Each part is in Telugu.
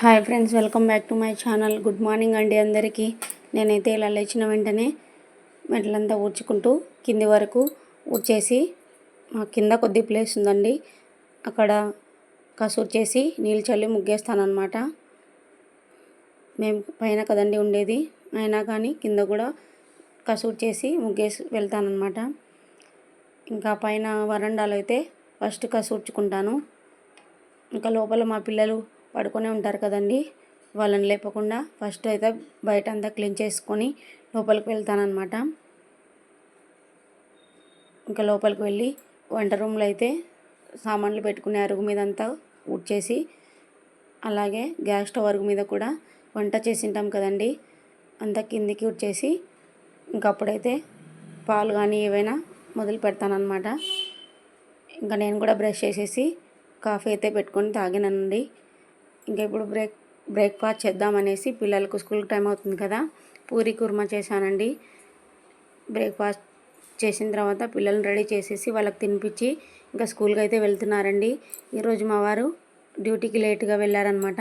Hi friends, welcome back to my channel. Good morning అండి అందరికీ. నేనైతే ఇలా లేచిన వెంటనే మెట్లంతా ఊడ్చుకుంటూ కింది వరకు ఊడ్చేసి, మా కింద కొద్ది ప్లేస్ ఉందండి, అక్కడ కసూర్చేసి నీళ్ళు చల్లి ముగ్గేస్తానన్నమాట. మేము పైన కదండి ఉండేది, అయినా కానీ కింద కూడా కసూర్చేసి ముగ్గేసి వెళ్తానన్నమాట. ఇంకా పైన వరండాలో అయితే ఫస్ట్ కసూర్చుకుంటాను. ఇంకా లోపల మా పిల్లలు పడుకొని ఉంటారు కదండి, వాళ్ళని లేపకుండా ఫస్ట్ అయితే బయట అంతా క్లీన్ చేసుకొని లోపలికి వెళ్తానన్నమాట. ఇంకా లోపలికి వెళ్ళి వంట రూమ్లో అయితే సామాన్లు పెట్టుకునే అరుగు మీద అంతా ఊడ్చేసి, అలాగే గ్యాస్ స్టవ్ అరుగు మీద కూడా వంట చేసింటాం కదండి, అంతా కిందికి ఊడ్చేసి ఇంకప్పుడైతే పాలు కానీ ఏవైనా మొదలు పెడతానన్నమాట. ఇంకా నేను కూడా బ్రష్ చేసేసి కాఫీ అయితే పెట్టుకొని తాగినానండి. ఇంకా ఇప్పుడు బ్రేక్ఫాస్ట్ చేద్దామనేసి, పిల్లలకు స్కూల్ టైం అవుతుంది కదా, పూరి కుర్మా చేశానండి. బ్రేక్ఫాస్ట్ చేసిన తర్వాత పిల్లల్ని రెడీ చేసేసి వాళ్ళకి తినిపించి ఇంకా స్కూల్కి అయితే వెళ్తున్నారండి. ఈరోజు మా వారు డ్యూటీకి లేట్గా వెళ్ళారనమాట,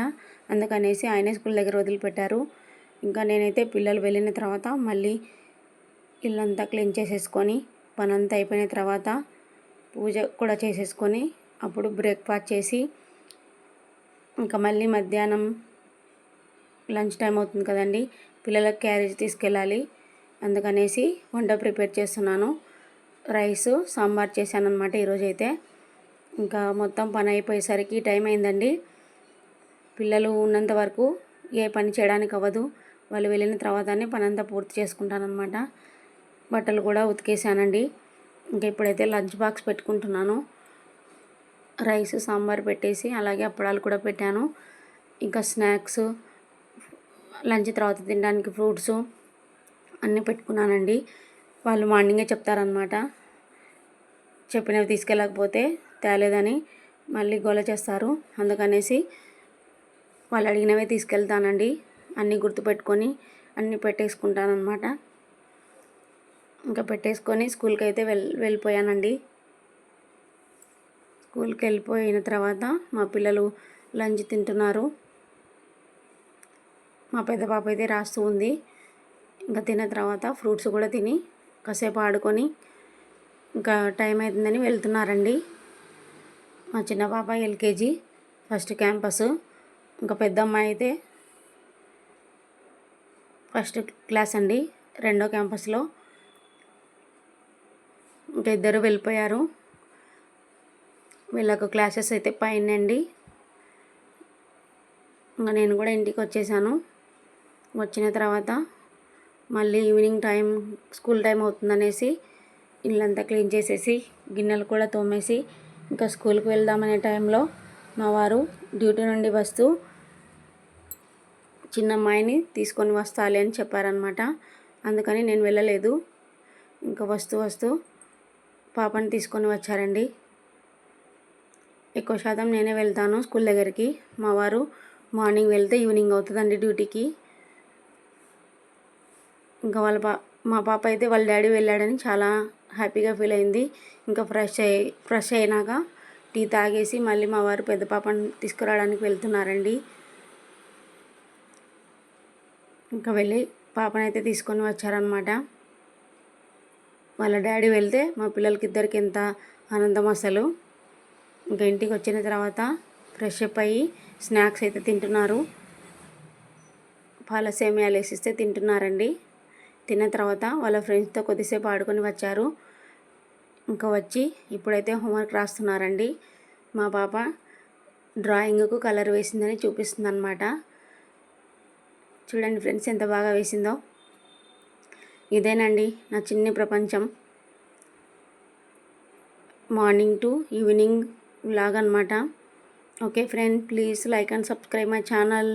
అందుకనేసి ఆయనే స్కూల్ దగ్గర వదిలిపెట్టారు. ఇంకా నేనైతే పిల్లలు వెళ్ళిన తర్వాత మళ్ళీ ఇల్లంతా క్లీన్ చేసేసుకొని పనంతా అయిపోయిన తర్వాత పూజ కూడా చేసేసుకొని అప్పుడు బ్రేక్ఫాస్ట్ చేసి, ఇంకా మళ్ళీ మధ్యాహ్నం లంచ్ టైం అవుతుంది కదండి, పిల్లలకు క్యారేజ్ తీసుకెళ్ళాలి, అందుకనేసి వంట ప్రిపేర్ చేస్తున్నాను. రైస్ సాంబార్ చేశాను అనమాట ఈరోజైతే. ఇంకా మొత్తం పని అయిపోయేసరికి టైం అయిందండి. పిల్లలు ఉన్నంత వరకు ఏ పని చేయడానికి అవ్వదు, వాళ్ళు వెళ్ళిన తర్వాతనే పని అంతా పూర్తి చేసుకుంటానమాట. బట్టలు కూడా ఉతికేసానండి. ఇంకా ఇప్పుడైతే లంచ్ బాక్స్ పెట్టుకుంటున్నాను. రైస్ సాంబార్ పెట్టేసి అలాగే అప్పడాలు కూడా పెట్టాను. ఇంకా స్నాక్స్, లంచ్ తర్వాత తినడానికి ఫ్రూట్స్ అన్నీ పెట్టుకున్నానండి. వాళ్ళు మార్నింగే చెప్తారనమాట, చెప్పినవి తీసుకెళ్ళకపోతే తేలేదని మళ్ళీ గోల చేస్తారు, అందుకనేసి వాళ్ళు అడిగినవే తీసుకెళ్తానండి. అన్నీ గుర్తుపెట్టుకొని అన్నీ పెట్టేసుకుంటానమాట. ఇంకా పెట్టేసుకొని స్కూల్కి అయితే వెళ్ళిపోయానండి. స్కూల్కి వెళ్ళిపోయిన తర్వాత మా పిల్లలు లంచ్ తింటున్నారు. మా పెద్ద పాప అయితే రాస్తూ ఉంది. ఇంకా తిన్న తర్వాత ఫ్రూట్స్ కూడా తిని కాసేపు ఆడుకొని ఇంకా టైం అవుతుందని వెళ్తున్నారండి. మా చిన్న పాప ఎల్కేజీ ఫస్ట్ క్యాంపస్, ఇంకా పెద్ద అమ్మాయి అయితే ఫస్ట్ క్లాస్ అండి, రెండో క్యాంపస్లో. ఇంకా ఇద్దరు వెళ్ళిపోయారు. వీళ్ళకు క్లాసెస్ అయితే పైన అండి. ఇంకా నేను కూడా ఇంటికి వచ్చేసాను. వచ్చిన తర్వాత మళ్ళీ ఈవినింగ్ టైం స్కూల్ టైం అవుతుందనేసి ఇల్లంతా క్లీన్ చేసేసి గిన్నెలు కూడా తోమేసి ఇంకా స్కూల్కి వెళ్దామనే టైంలో మా వారు డ్యూటీ నుండి వస్తూ చిన్న అమ్మాయిని తీసుకొని వస్తాలి అని చెప్పారనమాట. అందుకని నేను వెళ్ళలేదు. ఇంకా వస్తూ పాపని తీసుకొని వచ్చారండి. ఎక్కువ శాతం నేనే వెళ్తాను స్కూల్ దగ్గరికి. మా వారు మార్నింగ్ వెళ్తే ఈవినింగ్ అవుతుందండి డ్యూటీకి. ఇంకా మా పాప అయితే వాళ్ళ డాడీ వెళ్ళాడని చాలా హ్యాపీగా ఫీల్ అయింది. ఇంకా ఫ్రెష్ అయినాక టీ తాగేసి మళ్ళీ మా వారు పెద్ద పాపను తీసుకురావడానికి వెళ్తున్నారండి. ఇంకా వెళ్ళి పాపనైతే తీసుకొని వచ్చారనమాట. వాళ్ళ డాడీ వెళ్తే మా పిల్లలకి ఇద్దరికి ఎంత ఆనందం అసలు. ఇంకా ఇంటికి వచ్చిన తర్వాత ఫ్రెష్ అప్ అయ్యి స్నాక్స్ అయితే తింటున్నారు. పాల సేమియాలు వేసిస్తే తింటున్నారండి. తిన్న తర్వాత వాళ్ళ ఫ్రెండ్స్తో కొద్దిసేపు ఆడుకొని వచ్చారు. ఇంకా వచ్చి ఇప్పుడైతే హోంవర్క్ రాస్తున్నారండి. మా పాప డ్రాయింగ్కు కలర్ వేసిందని చూపిస్తుంది అనమాట. చూడండి ఫ్రెండ్స్ ఎంత బాగా వేసిందో. ఇదేనండి నా చిన్ని ప్రపంచం. మార్నింగ్ టు ఈవినింగ్ వ్లాగ్ అనమాట. Okay friend, please like and subscribe my channel.